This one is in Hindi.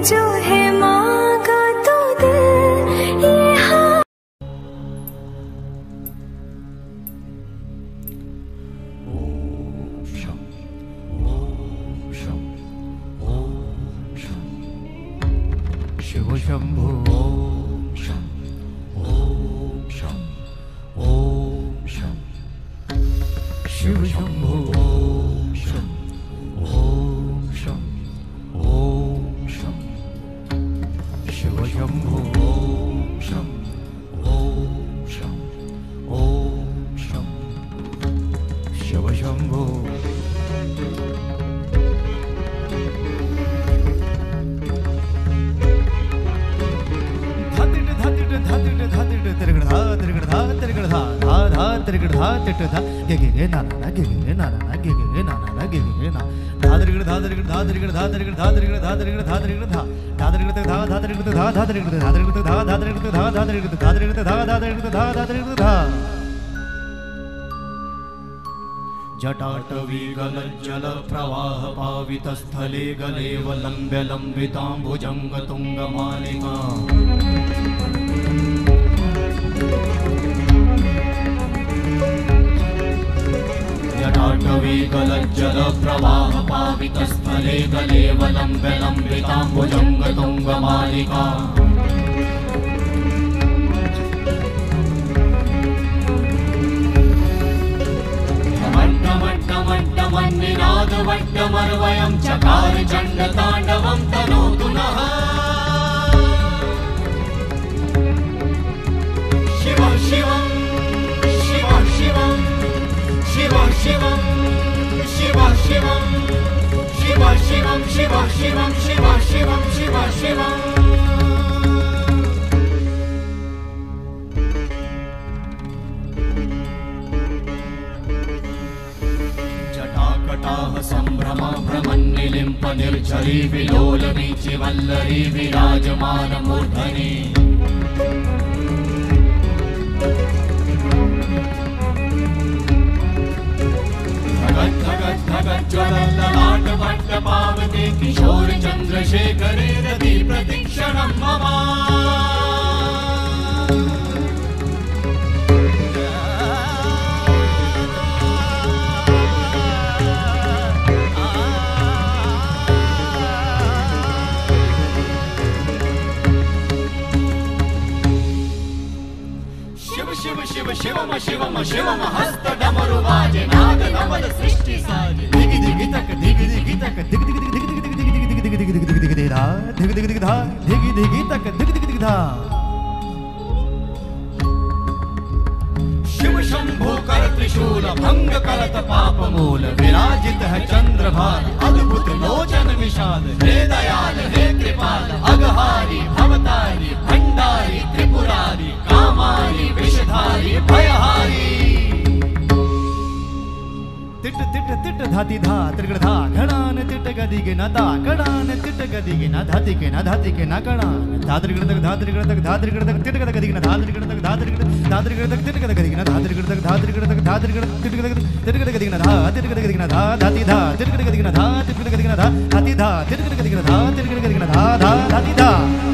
जो है मांगा तो दिल ये हाँ। शिव शंभो ओम शं ओम शं ओम शं शिव शंभो ओम शं ओम शं ओम शं शिव शंभो ओम शं ओम शं ओम शं शिव शंभो जटाटवीगलज्जल प्रवाह पावितस्थले गलेवलम्ब्य लम्बिताम्बुजङ्ग तुङ्गमालिका जटाटवीगलज्जल प्रवाह पावितस्थले गलेवलम्ब्य लम्बिताम्बुजङ्ग तुङ्गमालिका वट्टमर्वयं चकार चण्डताण्डवं तनोतु नः शिव शिवं शिव शिवं शिव शिवं शिव शिवं शिव शिवं शिव शिवं शिव शिवं शिव शिवं संभ्रमा भ्रमन्निलिम्प निर्झरी विलोल वीचि वल्लरी विराजमान मूर्धनि धगत् धगत् धगत् ज्वलल ललाट वट्ट पावते किशोर चन्द्रशेखरे रति प्रतीक्षणं मम शिव शिवम शिवम शिवम हस्त डमरु बाजे नाद नवल सृष्टि साजे दिग दिग तक दिग दिग तक दिग दिग दिग दिग दिग दिग दिग दिग दिग दिग धा दिग दिग दिग धा दिग दिग तक दिग दिग दिग धा शिव शंभो कर त्रिशूल भंग करत पाप मूल विराजित है चंद्रभान अद्भुत लोचन विशाल हे दयाल हे कृपाल अघहारी भवतारी भंडारी त्रिपुरारी कामारी विषधारी भयहारी तिट तिट तिट धाति धा त्रिगण धा घड़ान तिट गदि के न दा घड़ान तिट गदि के न धाति के न धाति के न घड़ान धा त्रिगण तक धा त्रिगण तक धा त्रिगण तक तिट गदि के न धा त्रिगण तक धा त्रिगण तक तिट गदि के न धा त्रिगण तक धा त्रिगण तक धा त्रिगण तिट गदि के न धा तिट गदि के न धा धाति धा तिट गदि के न धा तिट गदि के न धा हाथी धा तिट गदि के न धा तिट गदि के न धा धा धाति धा